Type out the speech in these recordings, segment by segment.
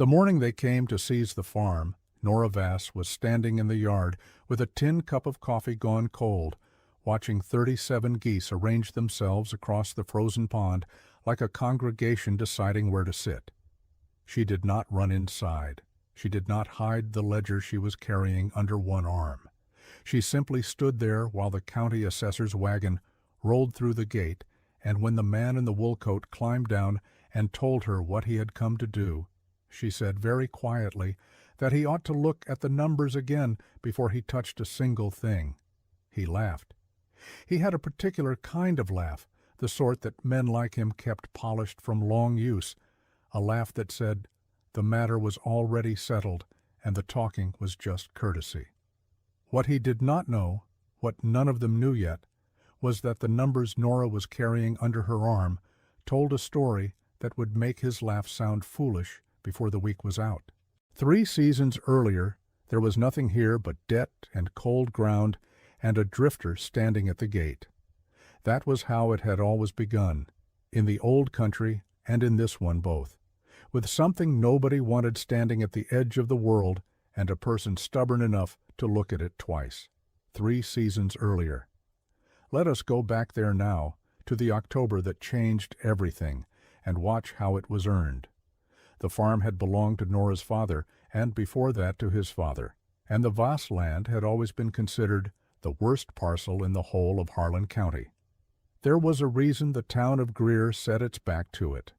The morning they came to seize the farm, Nora Vass was standing in the yard with a tin cup of coffee gone cold, watching 37 geese arrange themselves across the frozen pond like a congregation deciding where to sit. She did not run inside. She did not hide the ledger she was carrying under one arm. She simply stood there while the county assessor's wagon rolled through the gate, and when the man in the wool coat climbed down and told her what he had come to do, she said very quietly that he ought to look at the numbers again before he touched a single thing. He laughed. He had a particular kind of laugh, the sort that men like him kept polished from long use, a laugh that said the matter was already settled and the talking was just courtesy. What he did not know, what none of them knew yet, was that the numbers Nora was carrying under her arm told a story that would make his laugh sound foolish before the week was out. 3 seasons earlier, there was nothing here but debt and cold ground and a drifter standing at the gate. That was how it had always begun, in the old country and in this one both, with something nobody wanted standing at the edge of the world and a person stubborn enough to look at it twice. 3 seasons earlier. Let us go back there now, to the October that changed everything, and watch how it was earned. The farm had belonged to Nora's father, and before that to his father, and the Vass land had always been considered the worst parcel in the whole of Harlan County. There was a reason the town of Greer set its back to it.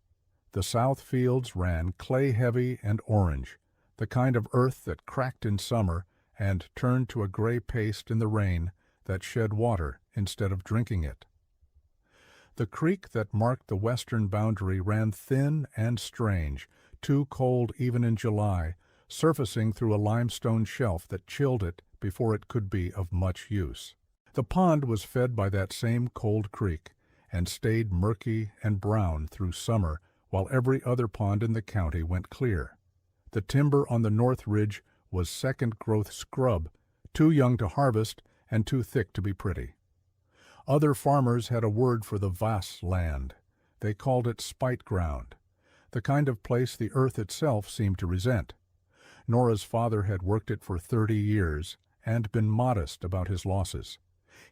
The south fields ran clay-heavy and orange, the kind of earth that cracked in summer and turned to a gray paste in the rain that shed water instead of drinking it. The creek that marked the western boundary ran thin and strange, too cold even in July, surfacing through a limestone shelf that chilled it before it could be of much use. The pond was fed by that same cold creek, and stayed murky and brown through summer while every other pond in the county went clear. The timber on the north ridge was second-growth scrub, too young to harvest and too thick to be pretty. Other farmers had a word for the Vass land. They called it spite ground, the kind of place the earth itself seemed to resent. Nora's father had worked it for 30 years and been modest about his losses.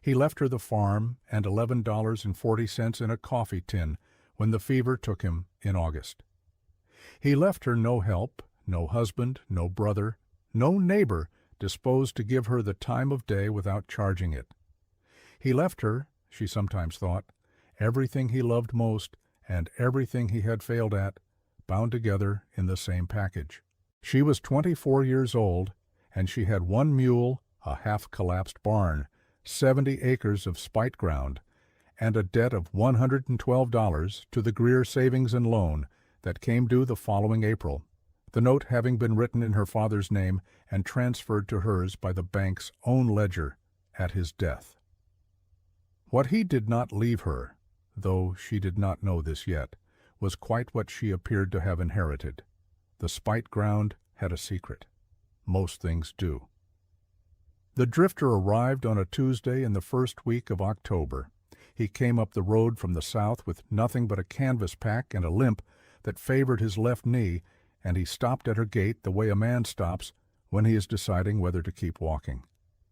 He left her the farm and $11.40 in a coffee tin when the fever took him in August. He left her no help, no husband, no brother, no neighbor disposed to give her the time of day without charging it. He left her, she sometimes thought, everything he loved most and everything he had failed at, bound together in the same package. She was 24 years old, and she had 1 mule, a half-collapsed barn, 70 acres of spite ground, and a debt of $112 to the Greer Savings and Loan that came due the following April, the note having been written in her father's name and transferred to hers by the bank's own ledger at his death. What he did not leave her, though she did not know this yet, was quite what she appeared to have inherited. The spite ground had a secret. Most things do. The drifter arrived on a Tuesday in the first week of October. He came up the road from the south with nothing but a canvas pack and a limp that favored his left knee, and he stopped at her gate the way a man stops when he is deciding whether to keep walking.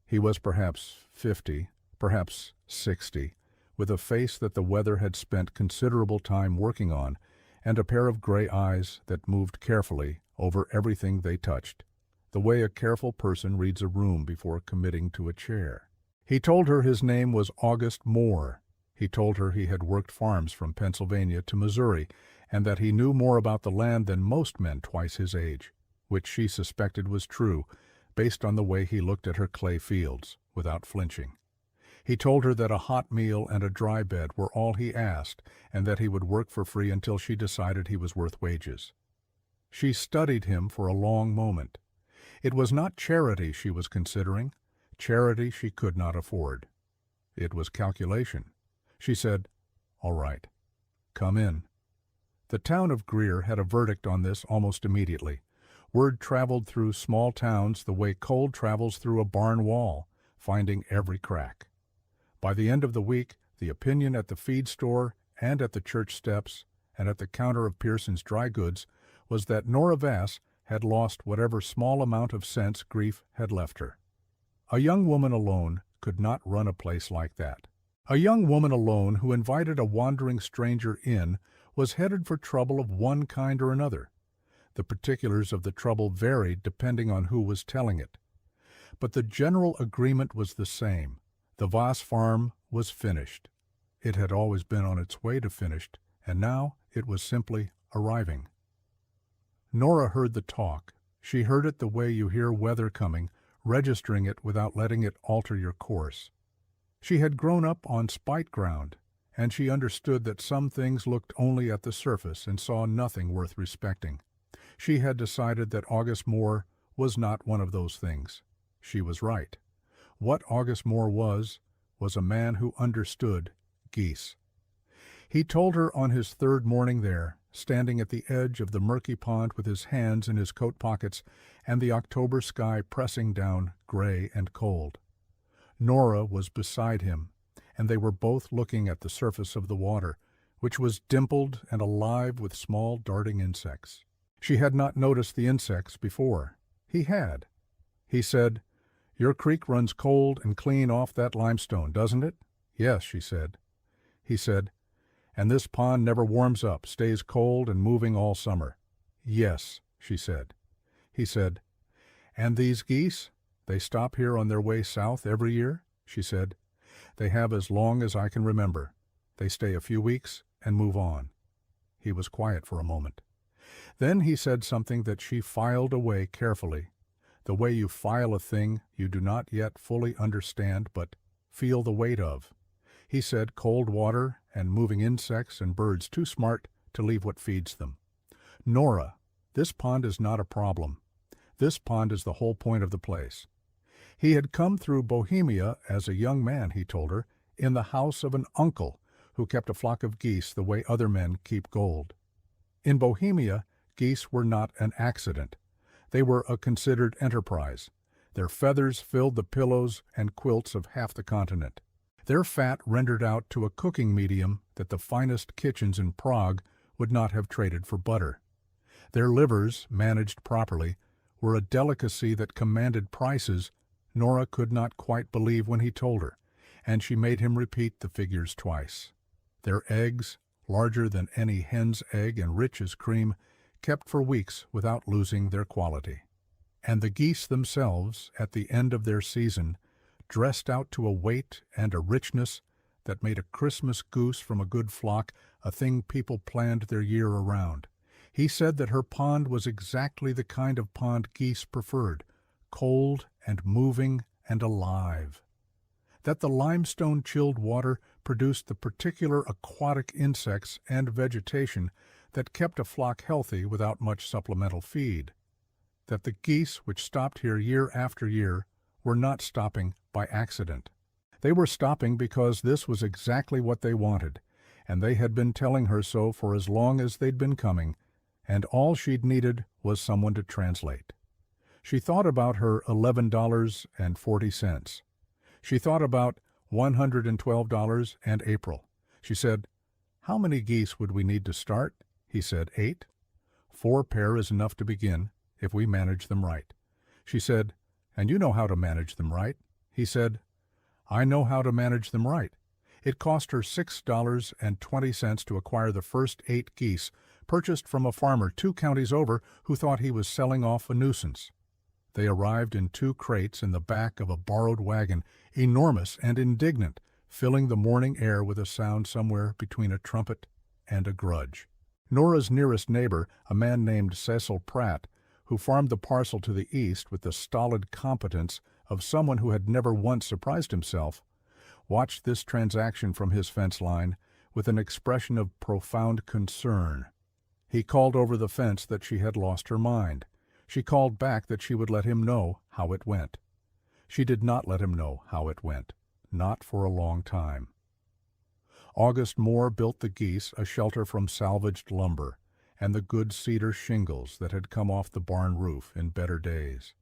He was perhaps 50, perhaps 60, with a face that the weather had spent considerable time working on, and a pair of gray eyes that moved carefully over everything they touched, the way a careful person reads a room before committing to a chair. He told her his name was August Moore. He told her he had worked farms from Pennsylvania to Missouri, and that he knew more about the land than most men twice his age, which she suspected was true, based on the way he looked at her clay fields, without flinching. He told her that a hot meal and a dry bed were all he asked, and that he would work for free until she decided he was worth wages. She studied him for a long moment. It was not charity she was considering. Charity she could not afford. It was calculation. She said, "All right. Come in." The town of Greer had a verdict on this almost immediately. Word traveled through small towns the way cold travels through a barn wall, finding every crack. By the end of the week, the opinion at the feed store and at the church steps and at the counter of Pearson's dry goods was that Nora Vass had lost whatever small amount of sense grief had left her. A young woman alone could not run a place like that. A young woman alone who invited a wandering stranger in was headed for trouble of one kind or another. The particulars of the trouble varied depending on who was telling it. But the general agreement was the same. The Voss farm was finished. It had always been on its way to finished, and now it was simply arriving. Nora heard the talk. She heard it the way you hear weather coming, registering it without letting it alter your course. She had grown up on spite ground, and she understood that some things looked only at the surface and saw nothing worth respecting. She had decided that August Moore was not one of those things. She was right. What August Moore was a man who understood geese. He told her on his third morning there, standing at the edge of the murky pond with his hands in his coat pockets and the October sky pressing down gray and cold. Nora was beside him, and they were both looking at the surface of the water, which was dimpled and alive with small darting insects. She had not noticed the insects before. He had. He said, "Your creek runs cold and clean off that limestone, doesn't it?" "Yes," she said. He said, "And this pond never warms up, stays cold and moving all summer." "Yes," she said. He said, "And these geese, they stop here on their way south every year?" She said, "They have as long as I can remember. They stay a few weeks and move on." He was quiet for a moment. Then he said something that she filed away carefully, the way you file a thing you do not yet fully understand but feel the weight of. He said cold water and moving insects and birds too smart to leave what feeds them. "Nora, this pond is not a problem. This pond is the whole point of the place." He had come through Bohemia as a young man, he told her, in the house of an uncle who kept a flock of geese the way other men keep gold. In Bohemia, geese were not an accident. They were a considered enterprise. Their feathers filled the pillows and quilts of half the continent. Their fat rendered out to a cooking medium that the finest kitchens in Prague would not have traded for butter. Their livers, managed properly, were a delicacy that commanded prices Nora could not quite believe when he told her, and she made him repeat the figures twice. Their eggs, larger than any hen's egg and rich as cream, kept for weeks without losing their quality. And the geese themselves, at the end of their season, dressed out to a weight and a richness that made a Christmas goose from a good flock a thing people planned their year around. He said that her pond was exactly the kind of pond geese preferred, cold and moving and alive. That the limestone-chilled water produced the particular aquatic insects and vegetation that kept a flock healthy without much supplemental feed. That the geese which stopped here year after year were not stopping by accident. They were stopping because this was exactly what they wanted, and they had been telling her so for as long as they'd been coming, and all she'd needed was someone to translate. She thought about her $11.40. She thought about $112 and April. She said, "How many geese would we need to start?" He said, 8. 4 pair is enough to begin, if we manage them right. She said, "And you know how to manage them right?" He said, "I know how to manage them right." It cost her $6.20 to acquire the first 8 geese, purchased from a farmer 2 counties over who thought he was selling off a nuisance. They arrived in 2 crates in the back of a borrowed wagon, enormous and indignant, filling the morning air with a sound somewhere between a trumpet and a grudge. Nora's nearest neighbor, a man named Cecil Pratt, who farmed the parcel to the east with the stolid competence of someone who had never once surprised himself, watched this transaction from his fence line with an expression of profound concern. He called over the fence that she had lost her mind. She called back that she would let him know how it went. She did not let him know how it went, not for a long time. August Moore built the geese a shelter from salvaged lumber and the good cedar shingles that had come off the barn roof in better days.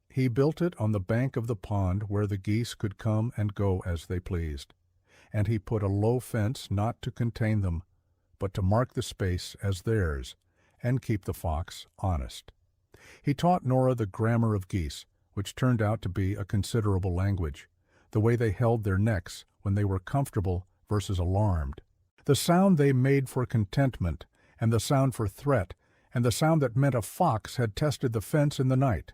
He built it on the bank of the pond where the geese could come and go as they pleased, and he put a low fence not to contain them, but to mark the space as theirs and keep the fox honest. He taught Nora the grammar of geese, which turned out to be a considerable language, the way they held their necks when they were comfortable versus alarmed, the sound they made for contentment, and the sound for threat, and the sound that meant a fox had tested the fence in the night.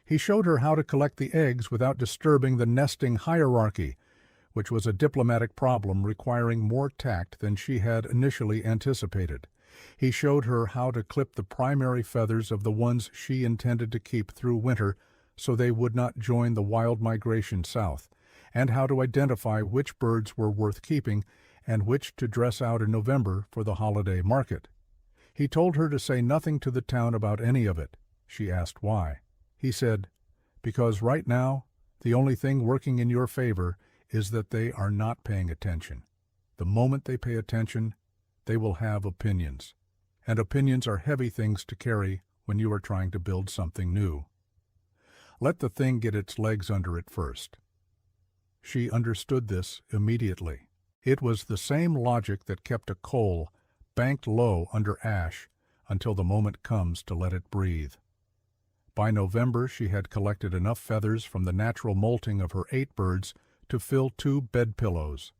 He showed her how to collect the eggs without disturbing the nesting hierarchy, which was a diplomatic problem requiring more tact than she had initially anticipated. He showed her how to clip the primary feathers of the ones she intended to keep through winter so they would not join the wild migration south, and how to identify which birds were worth keeping and which to dress out in November for the holiday market. He told her to say nothing to the town about any of it. She asked why. He said, "Because right now, the only thing working in your favor is that they are not paying attention. The moment they pay attention, they will have opinions. And opinions are heavy things to carry when you are trying to build something new. Let the thing get its legs under it first." She understood this immediately. It was the same logic that kept a coal banked low under ash until the moment comes to let it breathe. By November, she had collected enough feathers from the natural molting of her 8 birds to fill 2 bed pillows.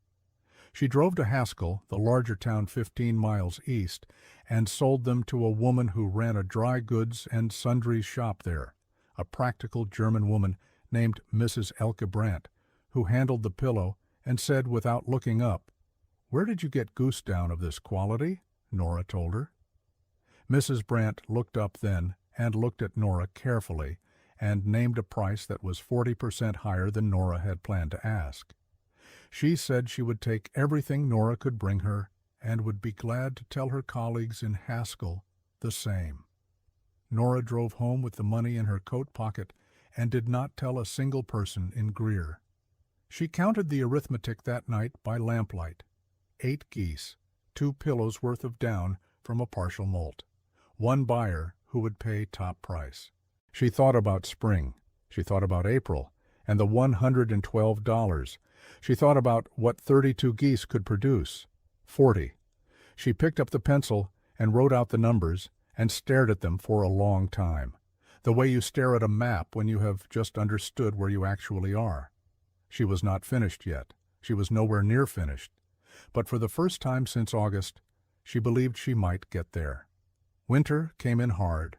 She drove to Haskell, the larger town 15 miles east, and sold them to a woman who ran a dry goods and sundries shop there, a practical German woman named Mrs. Elke Brandt, who handled the pillow and said without looking up, "Where did you get goose down of this quality?" Nora told her. Mrs. Brandt looked up then and looked at Nora carefully and named a price that was 40% higher than Nora had planned to ask. She said she would take everything Nora could bring her and would be glad to tell her colleagues in Haskell the same. Nora drove home with the money in her coat pocket and did not tell a single person in Greer. She counted the arithmetic that night by lamplight. 8 geese, 2 pillows worth of down from a partial molt, 1 buyer who would pay top price. She thought about spring. She thought about April and the $112. She thought about what 32 geese could produce. 40. She picked up the pencil and wrote out the numbers and stared at them for a long time, the way you stare at a map when you have just understood where you actually are. She was not finished yet. She was nowhere near finished. But for the first time since August, she believed she might get there. Winter came in hard.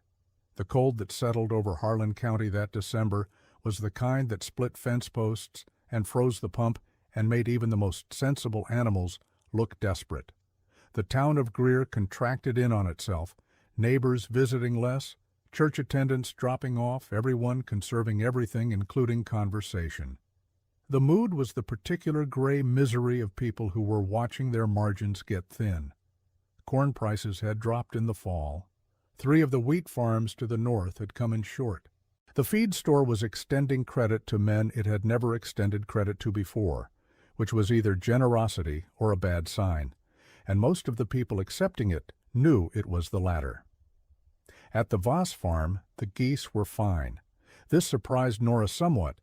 The cold that settled over Harlan County that December was the kind that split fence posts and froze the pump and made even the most sensible animals look desperate. The town of Greer contracted in on itself, neighbors visiting less, church attendance dropping off, everyone conserving everything, including conversation. The mood was the particular gray misery of people who were watching their margins get thin. Corn prices had dropped in the fall. 3 of the wheat farms to the north had come in short. The feed store was extending credit to men it had never extended credit to before, which was either generosity or a bad sign, and most of the people accepting it knew it was the latter. At the Voss farm, the geese were fine. This surprised Nora somewhat,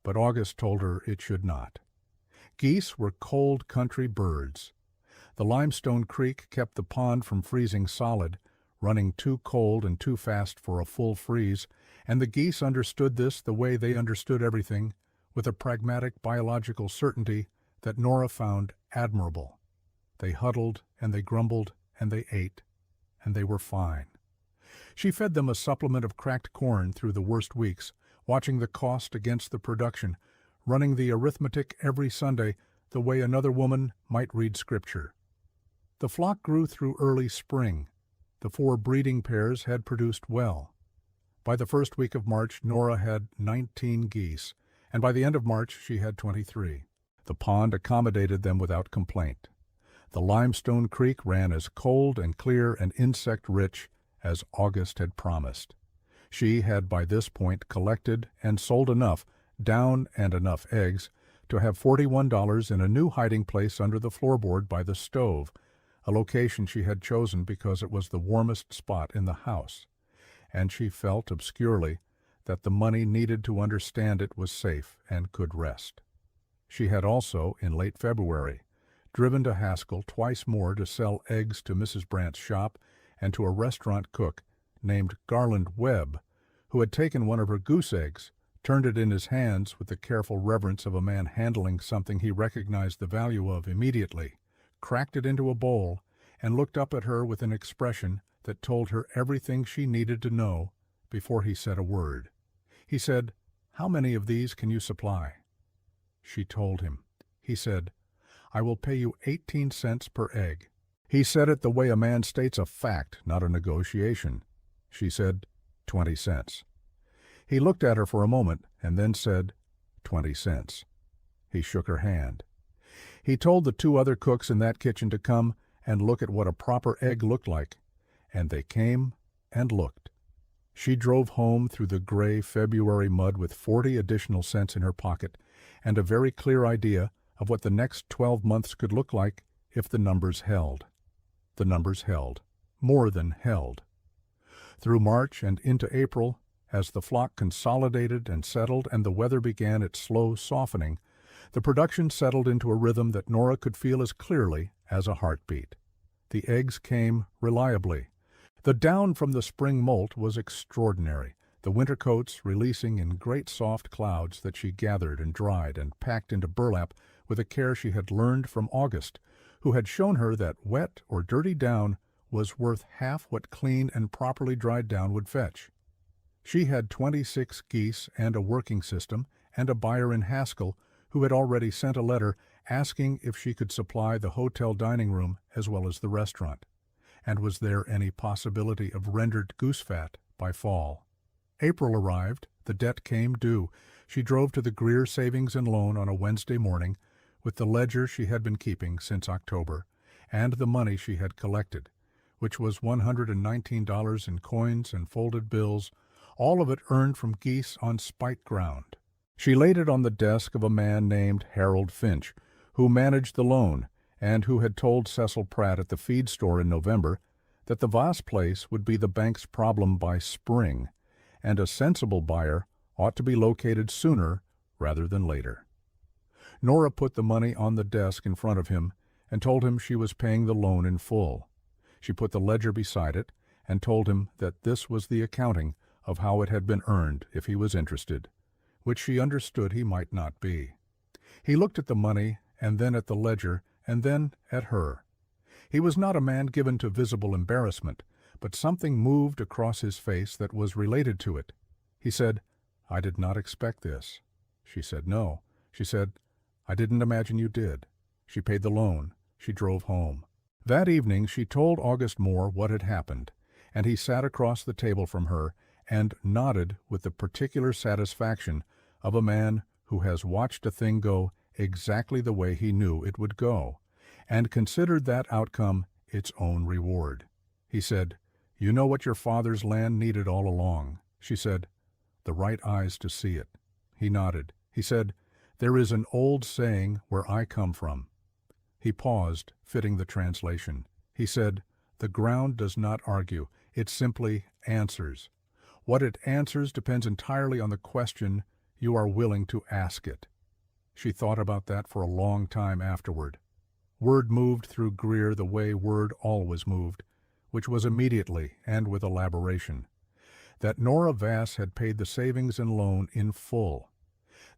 but August told her it should not. Geese were cold country birds. The limestone creek kept the pond from freezing solid, running too cold and too fast for a full freeze, and the geese understood this the way they understood everything, with a pragmatic biological certainty that Nora found admirable. They huddled and they grumbled and they ate, and they were fine. She fed them a supplement of cracked corn through the worst weeks, watching the cost against the production, running the arithmetic every Sunday the way another woman might read scripture. The flock grew through early spring. The 4 breeding pairs had produced well. By the first week of March, Nora had 19 geese, and by the end of March she had 23. The pond accommodated them without complaint. The limestone creek ran as cold and clear and insect-rich as August had promised. She had by this point collected and sold enough down and enough eggs to have $41 in a new hiding place under the floorboard by the stove, a location she had chosen because it was the warmest spot in the house, and she felt obscurely that the money needed to understand it was safe and could rest. She had also, in late February, driven to Haskell twice more to sell eggs to Mrs. Brandt's shop and to a restaurant cook named Garland Webb, who had taken one of her goose eggs, turned it in his hands with the careful reverence of a man handling something he recognized the value of immediately, cracked it into a bowl, and looked up at her with an expression that told her everything she needed to know before he said a word. He said, "How many of these can you supply?" She told him. He said, "I will pay you 18 cents per egg." He said it the way a man states a fact, not a negotiation. She said, 20 cents. He looked at her for a moment and then said, 20 cents. He shook her hand. He told the 2 other cooks in that kitchen to come and look at what a proper egg looked like, and they came and looked. She drove home through the gray February mud with 40 additional cents in her pocket and a very clear idea of what the next 12 months could look like if the numbers held. The numbers held, more than held. Through March and into April, as the flock consolidated and settled and the weather began its slow softening, the production settled into a rhythm that Nora could feel as clearly as a heartbeat. The eggs came reliably. The down from the spring molt was extraordinary, the winter coats releasing in great soft clouds that she gathered and dried and packed into burlap with a care she had learned from August, who had shown her that wet or dirty down was worth half what clean and properly dried down would fetch. She had 26 geese and a working system and a buyer in Haskell who had already sent a letter asking if she could supply the hotel dining room as well as the restaurant, and was there any possibility of rendered goose fat by fall. April arrived, the debt came due. She drove to the Greer Savings and Loan on a Wednesday morning with the ledger she had been keeping since October and the money she had collected, which was $119 in coins and folded bills, all of it earned from geese on spike ground. She laid it on the desk of a man named Harold Finch, who managed the loan and who had told Cecil Pratt at the feed store in November that the Voss place would be the bank's problem by spring, and a sensible buyer ought to be located sooner rather than later. Nora put the money on the desk in front of him and told him she was paying the loan in full. She put the ledger beside it and told him that this was the accounting of how it had been earned if he was interested, which she understood he might not be. He looked at the money and then at the ledger and then at her. He was not a man given to visible embarrassment, but something moved across his face that was related to it. He said, "I did not expect this." She said, "No." She said, "I didn't imagine you did." She paid the loan. She drove home. That evening she told August Moore what had happened, and he sat across the table from her and nodded with the particular satisfaction of a man who has watched a thing go exactly the way he knew it would go, and considered that outcome its own reward. He said, "You know what your father's land needed all along." She said, "The right eyes to see it." He nodded. He said, "There is an old saying where I come from." He paused, fitting the translation. He said, "The ground does not argue, it simply answers. What it answers depends entirely on the question you are willing to ask it." She thought about that for a long time afterward. Word moved through Greer the way word always moved, which was immediately and with elaboration. That Nora Vass had paid the savings and loan in full.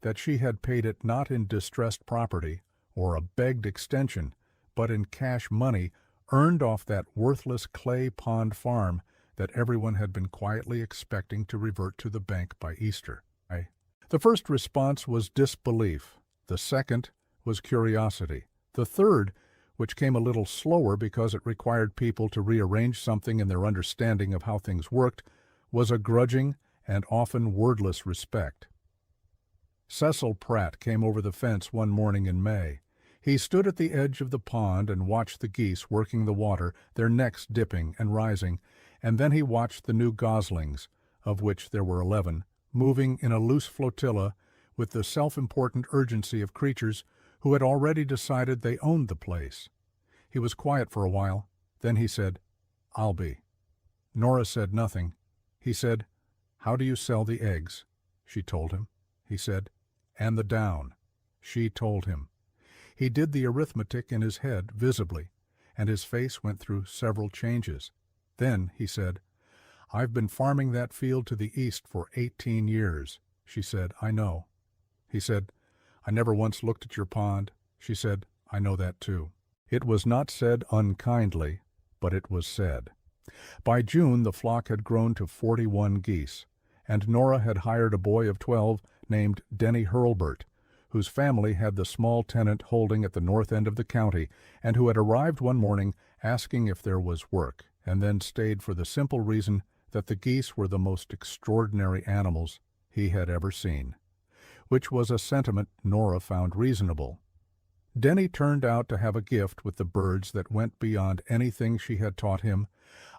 That she had paid it not in distressed property or a begged extension, but in cash money earned off that worthless clay pond farm that everyone had been quietly expecting to revert to the bank by Easter. The first response was disbelief. The second was curiosity. The third, which came a little slower because it required people to rearrange something in their understanding of how things worked, was a grudging and often wordless respect. Cecil Pratt came over the fence one morning in May. He stood at the edge of the pond and watched the geese working the water, their necks dipping and rising, and then he watched the new goslings, of which there were 11, moving in a loose flotilla with the self-important urgency of creatures who had already decided they owned the place. He was quiet for a while. Then he said, "I'll be." Nora said nothing. He said, "How do you sell the eggs?" She told him. He said, "And the down." She told him. He did the arithmetic in his head visibly, and his face went through several changes. Then he said, "I've been farming that field to the east for 18 years." She said, "I know." He said, "I never once looked at your pond." She said, "I know that too." It was not said unkindly, but it was said. By June the flock had grown to 41 geese, and Nora had hired a boy of 12 named Denny Hurlburt, whose family had the small tenant holding at the north end of the county, and who had arrived one morning asking if there was work, and then stayed for the simple reason that the geese were the most extraordinary animals he had ever seen, which was a sentiment Nora found reasonable. Denny turned out to have a gift with the birds that went beyond anything she had taught him,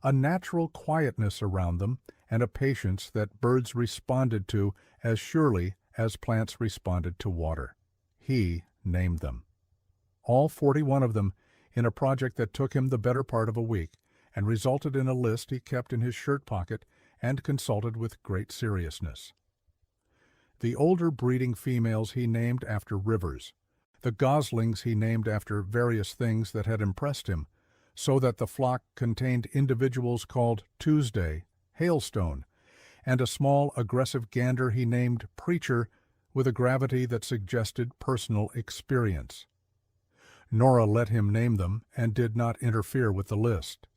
a natural quietness around them, and a patience that birds responded to as surely as plants responded to water. He named them. All 41 of them, in a project that took him the better part of a week, and resulted in a list he kept in his shirt pocket and consulted with great seriousness. The older breeding females he named after rivers. The goslings he named after various things that had impressed him, so that the flock contained individuals called Tuesday, Hailstone, and a small aggressive gander he named Preacher with a gravity that suggested personal experience. Nora let him name them and did not interfere with the list.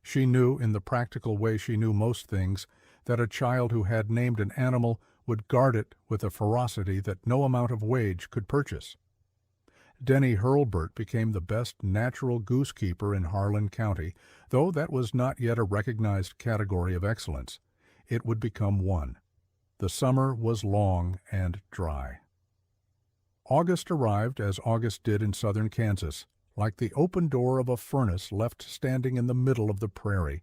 She knew, in the practical way she knew most things, that a child who had named an animal would guard it with a ferocity that no amount of wage could purchase. Denny Hurlburt became the best natural goosekeeper in Harlan County, though that was not yet a recognized category of excellence. It would become one. The summer was long and dry. August arrived, as August did in southern Kansas, like the open door of a furnace left standing in the middle of the prairie,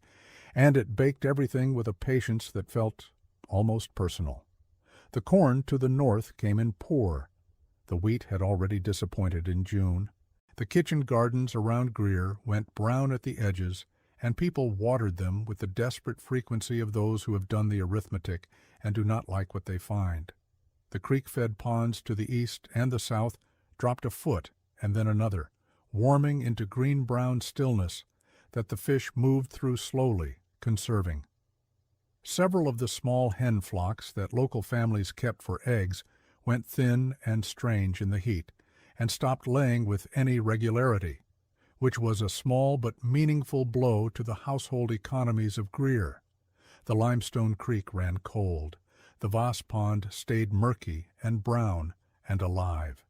and it baked everything with a patience that felt almost personal. The corn to the north came in poor. The wheat had already disappointed in June. The kitchen gardens around Greer went brown at the edges, and people watered them with the desperate frequency of those who have done the arithmetic and do not like what they find. The creek-fed ponds to the east and the south dropped a foot and then another, warming into green-brown stillness that the fish moved through slowly, conserving. Several of the small hen flocks that local families kept for eggs went thin and strange in the heat, and stopped laying with any regularity, which was a small but meaningful blow to the household economies of Greer. The Limestone Creek ran cold. The Voss Pond stayed murky and brown and alive.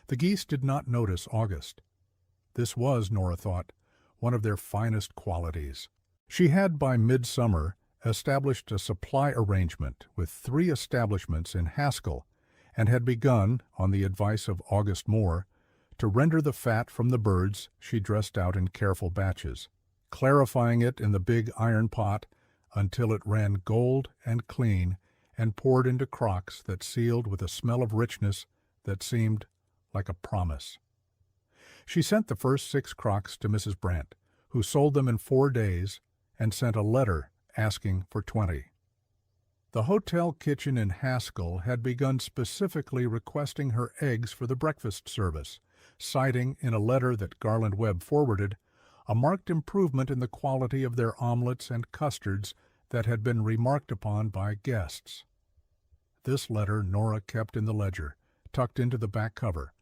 The geese did not notice August. This was, Nora thought, one of their finest qualities. She had by midsummer established a supply arrangement with 3 establishments in Haskell, and had begun, on the advice of August Moore, to render the fat from the birds she dressed out in careful batches, clarifying it in the big iron pot until it ran gold and clean and poured into crocks that sealed with a smell of richness that seemed like a promise. She sent the first 6 crocks to Mrs. Brandt, who sold them in 4 days and sent a letter asking for 20. The hotel kitchen in Haskell had begun specifically requesting her eggs for the breakfast service, citing in a letter that Garland Webb forwarded a marked improvement in the quality of their omelets and custards that had been remarked upon by guests. This letter Nora kept in the ledger, tucked into the back cover,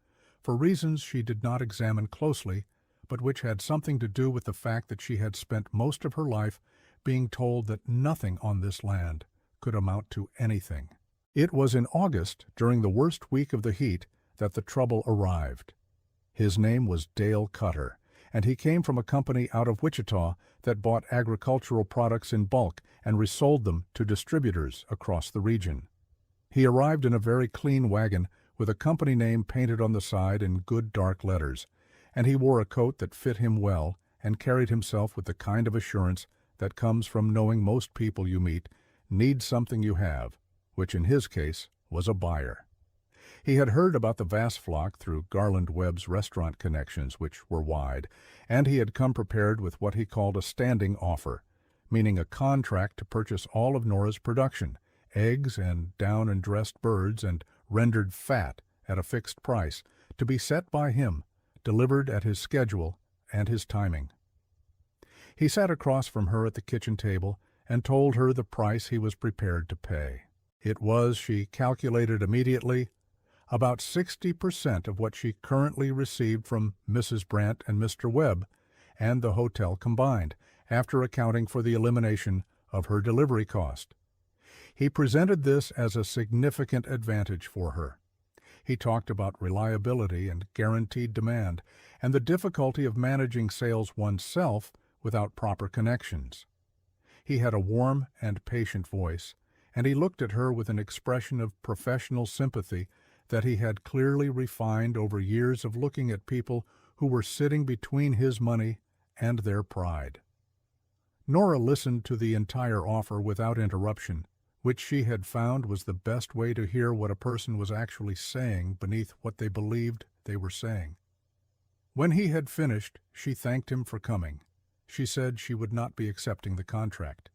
for reasons she did not examine closely, but which had something to do with the fact that she had spent most of her life being told that nothing on this land could amount to anything. It was in August, during the worst week of the heat, that the trouble arrived. His name was Dale Cutter, and he came from a company out of Wichita that bought agricultural products in bulk and resold them to distributors across the region. He arrived in a very clean wagon with a company name painted on the side in good dark letters, and he wore a coat that fit him well and carried himself with the kind of assurance that comes from knowing most people you meet need something you have, which in his case was a buyer. He had heard about the Vass flock through Garland Webb's restaurant connections, which were wide, and he had come prepared with what he called a standing offer, meaning a contract to purchase all of Nora's production, eggs and down and dressed birds and rendered fat at a fixed price, to be set by him, delivered at his schedule and his timing. He sat across from her at the kitchen table and told her the price he was prepared to pay. It was, she calculated immediately, about 60% of what she currently received from Mrs. Brant and Mr. Webb and the hotel combined, after accounting for the elimination of her delivery cost. He presented this as a significant advantage for her. He talked about reliability and guaranteed demand, and the difficulty of managing sales oneself without proper connections. He had a warm and patient voice, and he looked at her with an expression of professional sympathy that he had clearly refined over years of looking at people who were sitting between his money and their pride. Nora listened to the entire offer without interruption, which she had found was the best way to hear what a person was actually saying beneath what they believed they were saying. When he had finished, she thanked him for coming. She said she would not be accepting the contract.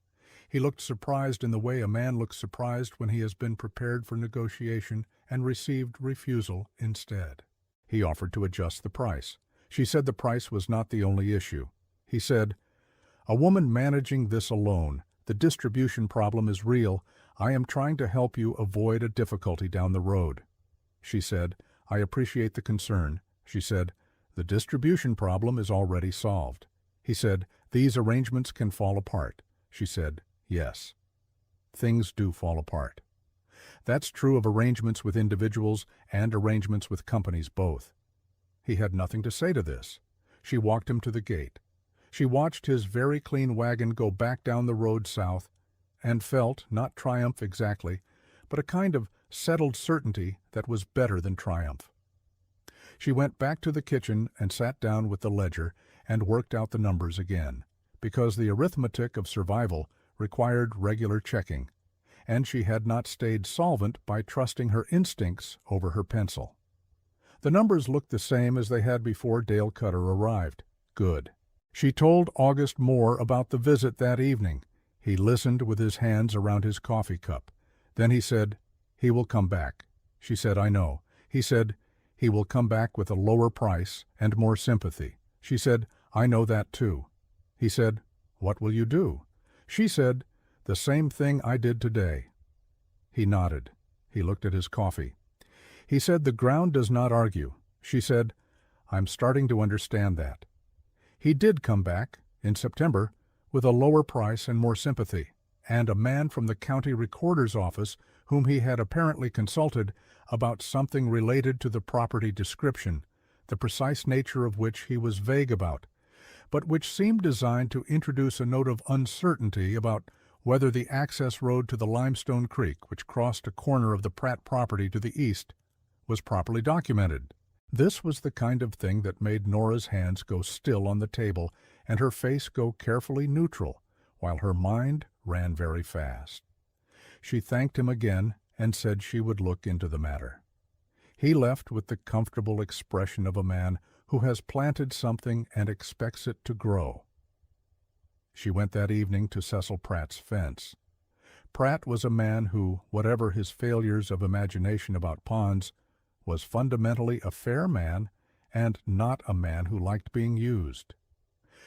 He looked surprised in the way a man looks surprised when he has been prepared for negotiation and received refusal instead. He offered to adjust the price. She said the price was not the only issue. He said, "A woman managing this alone, the distribution problem is real. I am trying to help you avoid a difficulty down the road." She said, "I appreciate the concern." She said, "The distribution problem is already solved." He said, "These arrangements can fall apart." She said, "Yes. Things do fall apart." That's true of arrangements with individuals and arrangements with companies both. He had nothing to say to this. She walked him to the gate. She watched his very clean wagon go back down the road south and felt, not triumph exactly, but a kind of settled certainty that was better than triumph. She went back to the kitchen and sat down with the ledger and worked out the numbers again, because the arithmetic of survival required regular checking, and she had not stayed solvent by trusting her instincts over her pencil. The numbers looked the same as they had before Dale Cutter arrived. Good. She told August more about the visit that evening. He listened with his hands around his coffee cup. Then he said, "He will come back." She said, "I know." He said, "He will come back with a lower price and more sympathy." She said, "I know that too." He said, "What will you do?" She said, "The same thing I did today." He nodded. He looked at his coffee. He said, "The ground does not argue." She said, "I'm starting to understand that." He did come back, in September, with a lower price and more sympathy, and a man from the county recorder's office whom he had apparently consulted about something related to the property description, the precise nature of which he was vague about, but which seemed designed to introduce a note of uncertainty about whether the access road to the Limestone Creek, which crossed a corner of the Pratt property to the east, was properly documented. This was the kind of thing that made Nora's hands go still on the table and her face go carefully neutral, while her mind ran very fast. She thanked him again and said she would look into the matter. He left with the comfortable expression of a man who has planted something and expects it to grow. She went that evening to Cecil Pratt's fence. Pratt was a man who, whatever his failures of imagination about ponds, was fundamentally a fair man and not a man who liked being used.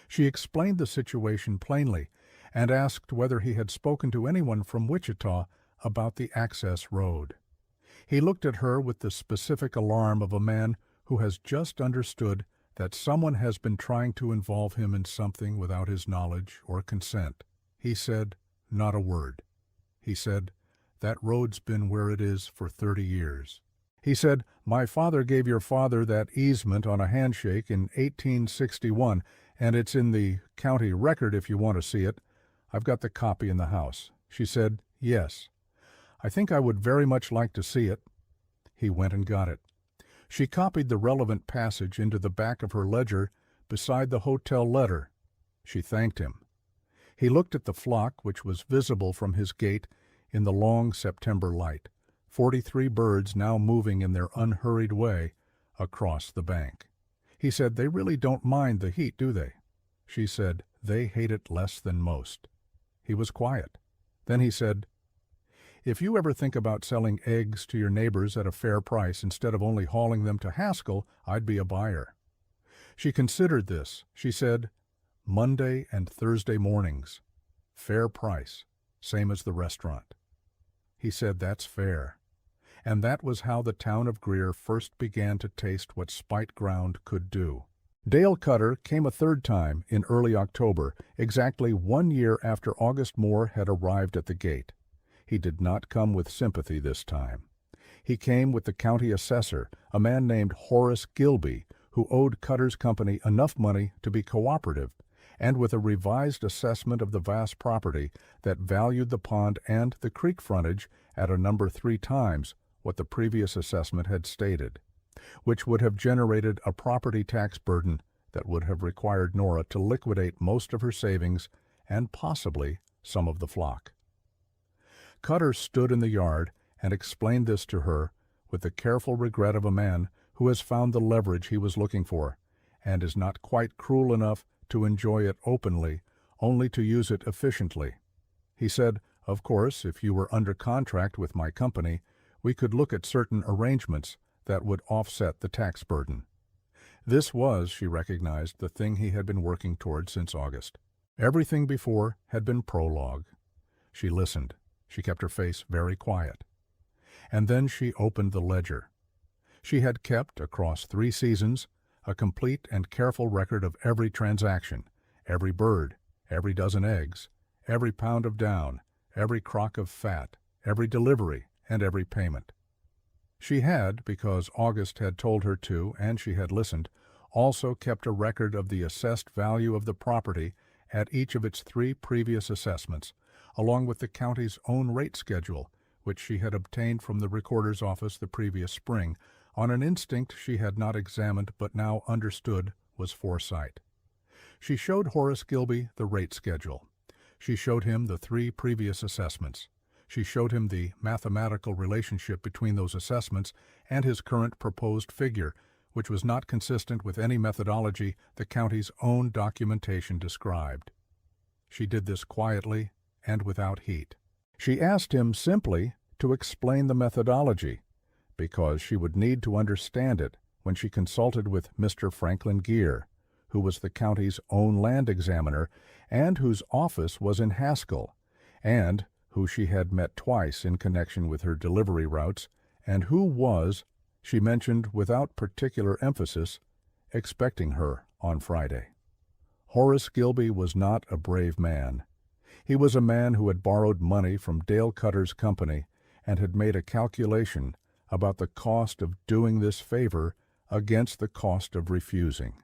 She explained the situation plainly and asked whether he had spoken to anyone from Wichita about the access road. He looked at her with the specific alarm of a man who has just understood that someone has been trying to involve him in something without his knowledge or consent. He said, "Not a word." He said, "That road's been where it is for 30 years. He said, "My father gave your father that easement on a handshake in 1861, and it's in the county record if you want to see it. I've got the copy in the house." She said, "Yes. I think I would very much like to see it." He went and got it. She copied the relevant passage into the back of her ledger beside the hotel letter. She thanked him. He looked at the flock which was visible from his gate in the long September light, 43 birds now moving in their unhurried way across the bank. He said, "They really don't mind the heat, do they?" She said, "They hate it less than most." He was quiet. Then he said, "If you ever think about selling eggs to your neighbors at a fair price instead of only hauling them to Haskell, I'd be a buyer." She considered this. She said, "Monday and Thursday mornings." Fair price, same as the restaurant. He said, "That's fair." And that was how the town of Greer first began to taste what Spite Ground could do. Dale Cutter came a third time in early October, exactly 1 year after August Moore had arrived at the gate. He did not come with sympathy this time. He came with the county assessor, a man named Horace Gilby, who owed Cutter's company enough money to be cooperative, and with a revised assessment of the vast property that valued the pond and the creek frontage at a number 3 times what the previous assessment had stated, which would have generated a property tax burden that would have required Nora to liquidate most of her savings and possibly some of the flock. Cutter stood in the yard and explained this to her with the careful regret of a man who has found the leverage he was looking for and is not quite cruel enough to enjoy it openly, only to use it efficiently. He said, "Of course, if you were under contract with my company, we could look at certain arrangements that would offset the tax burden." This was, she recognized, the thing he had been working toward since August. Everything before had been prologue. She listened. She kept her face very quiet. And then she opened the ledger. She had kept, across 3 seasons, a complete and careful record of every transaction, every bird, every dozen eggs, every pound of down, every crock of fat, every delivery, and every payment. She had, because August had told her to and she had listened, also kept a record of the assessed value of the property at each of its 3 previous assessments, along with the county's own rate schedule, which she had obtained from the recorder's office the previous spring, on an instinct she had not examined but now understood was foresight. She showed Horace Gilby the rate schedule. She showed him the 3 previous assessments. She showed him the mathematical relationship between those assessments and his current proposed figure, which was not consistent with any methodology the county's own documentation described. She did this quietly and without heat. She asked him simply to explain the methodology, because she would need to understand it when she consulted with Mr. Franklin Geer, who was the county's own land examiner and whose office was in Haskell, and who she had met twice in connection with her delivery routes, and who was, she mentioned without particular emphasis, expecting her on Friday. Horace Gilby was not a brave man. He was a man who had borrowed money from Dale Cutter's company and had made a calculation about the cost of doing this favor against the cost of refusing,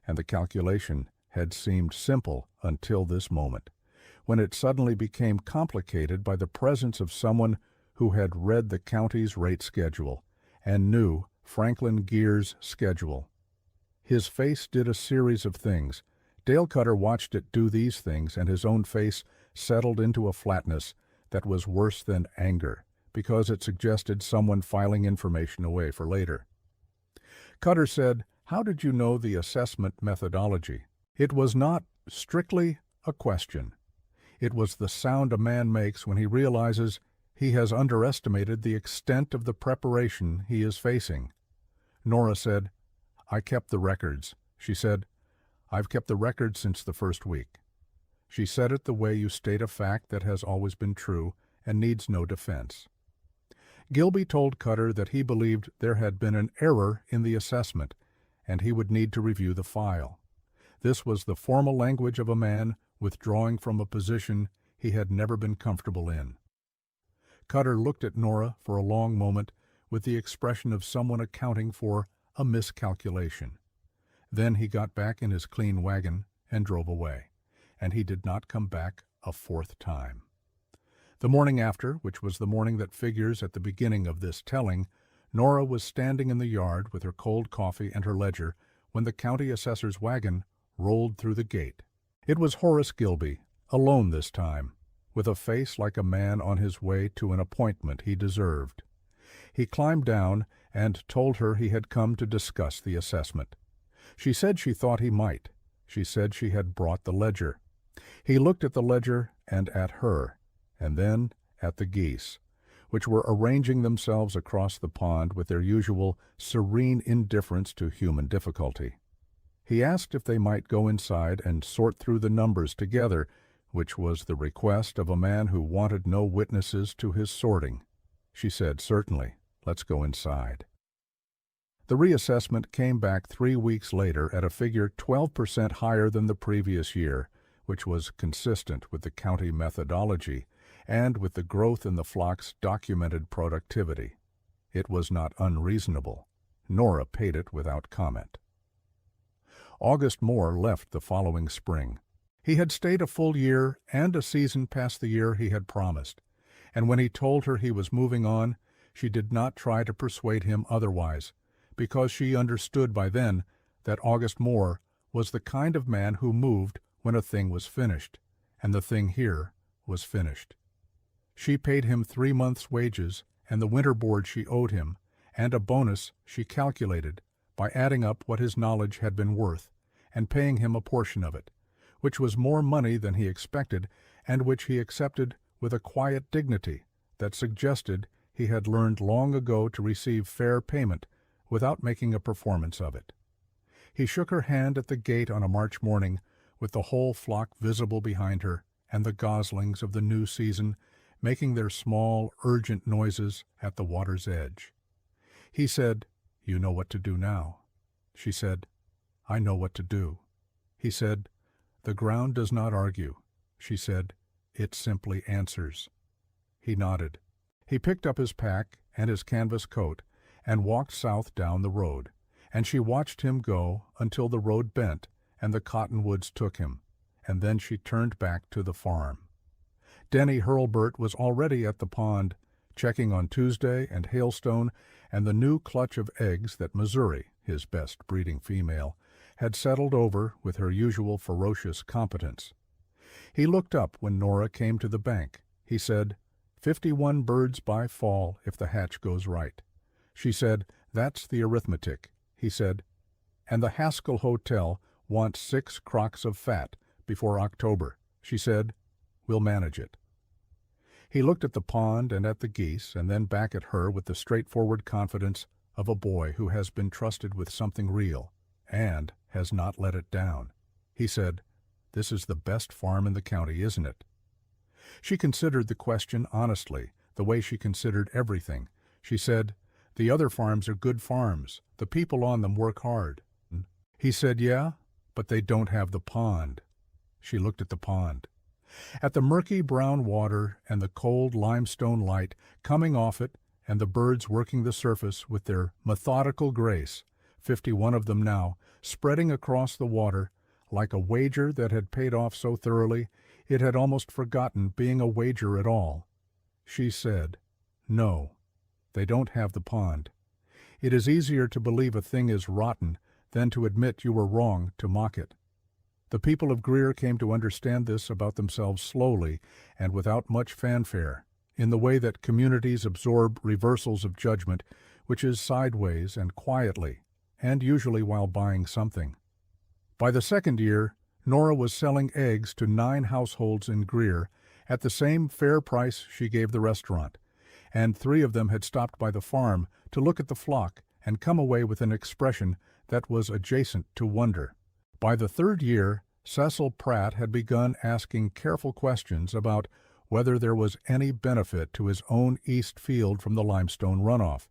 and the calculation had seemed simple until this moment, when it suddenly became complicated by the presence of someone who had read the county's rate schedule and knew Franklin Geer's schedule. His face did a series of things. Dale Cutter watched it do these things, and his own face settled into a flatness that was worse than anger, because it suggested someone filing information away for later. Cutter said, "How did you know the assessment methodology?" It was not strictly a question. It was the sound a man makes when he realizes he has underestimated the extent of the preparation he is facing. Nora said, "I kept the records." She said, "I've kept the records since the first week." She said it the way you state a fact that has always been true and needs no defense. Gilby told Cutter that he believed there had been an error in the assessment, and he would need to review the file. This was the formal language of a man withdrawing from a position he had never been comfortable in. Cutter looked at Nora for a long moment with the expression of someone accounting for a miscalculation. Then he got back in his clean wagon and drove away, and he did not come back a 4th time. The morning after, which was the morning that figures at the beginning of this telling, Nora was standing in the yard with her cold coffee and her ledger when the county assessor's wagon rolled through the gate. It was Horace Gilby, alone this time, with a face like a man on his way to an appointment he deserved. He climbed down and told her he had come to discuss the assessment. She said she thought he might. She said she had brought the ledger. He looked at the ledger and at her, and then at the geese, which were arranging themselves across the pond with their usual serene indifference to human difficulty. He asked if they might go inside and sort through the numbers together which was the request of a man who wanted no witnesses to his sorting. She said, "Certainly, let's go inside." The reassessment came back 3 weeks later at a figure 12% higher than the previous year, which was consistent with the county methodology and with the growth in the flock's documented productivity. It was not unreasonable. Nora paid it without comment. August Moore left the following spring. He had stayed a full year and a season past the year he had promised, and when he told her he was moving on, she did not try to persuade him otherwise, because she understood by then that August Moore was the kind of man who moved when a thing was finished, and the thing here was finished. She paid him 3 months' wages and the winter board she owed him, and a bonus she calculated by adding up what his knowledge had been worth and paying him a portion of it, which was more money than he expected and which he accepted with a quiet dignity that suggested he had learned long ago to receive fair payment without making a performance of it. He shook her hand at the gate on a March morning, with the whole flock visible behind her, and the goslings of the new season making their small, urgent noises at the water's edge. He said, "You know what to do now." She said, "I know what to do." He said, "The ground does not argue." She said, "It simply answers." He nodded. He picked up his pack and his canvas coat and walked south down the road, and she watched him go until the road bent and the cottonwoods took him, and then she turned back to the farm. Denny Hurlburt was already at the pond, checking on Tuesday and Hailstone and the new clutch of eggs that Missouri, his best breeding female, had settled over with her usual ferocious competence. He looked up when Nora came to the bank. He said, 51 birds by fall if the hatch goes right." She said, "That's the arithmetic." He said, "And the Haskell Hotel wants 6 crocks of fat before October." She said, "We'll manage it." He looked at the pond and at the geese, and then back at her with the straightforward confidence of a boy who has been trusted with something real and has not let it down. He said, "This is the best farm in the county, isn't it?" She considered the question honestly, the way she considered everything. She said, "The other farms are good farms. The people on them work hard." He said, "Yeah, but they don't have the pond." She looked at the pond. At the murky brown water and the cold limestone light coming off it and the birds working the surface with their methodical grace, 51 of them now, spreading across the water, like a wager that had paid off so thoroughly it had almost forgotten being a wager at all. She said, "No, they don't have the pond. It is easier to believe a thing is rotten than to admit you were wrong to mock it." The people of Greer came to understand this about themselves slowly and without much fanfare, in the way that communities absorb reversals of judgment, which is sideways and quietly, and usually while buying something. By the second year, Nora was selling eggs to 9 households in Greer at the same fair price she gave the restaurant, and 3 of them had stopped by the farm to look at the flock and come away with an expression that was adjacent to wonder. By the 3rd year, Cecil Pratt had begun asking careful questions about whether there was any benefit to his own east field from the limestone runoff,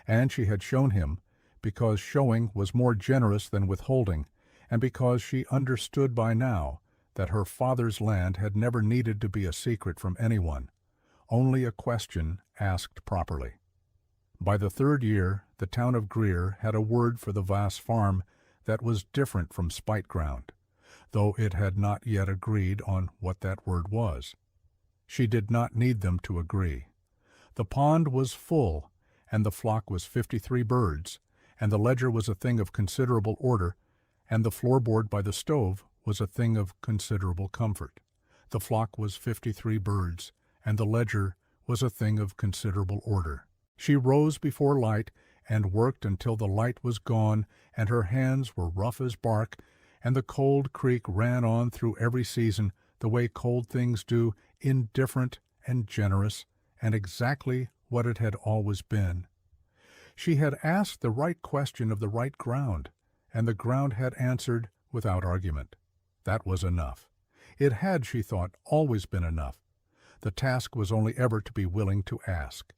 and she had shown him, because showing was more generous than withholding, and because she understood by now that her father's land had never needed to be a secret from anyone, only a question asked properly. By the 3rd year, the town of Greer had a word for the Vass farm that was different from Spite Ground, though it had not yet agreed on what that word was. She did not need them to agree. The pond was full, and the flock was 53 birds, and the ledger was a thing of considerable order, and the floorboard by the stove was a thing of considerable comfort. The flock was 53 birds, and the ledger was a thing of considerable order. She rose before light and worked until the light was gone and her hands were rough as bark, and the cold creek ran on through every season the way cold things do, indifferent and generous, and exactly what it had always been. She had asked the right question of the right ground, and the ground had answered without argument. That was enough. It had, she thought, always been enough. The task was only ever to be willing to ask.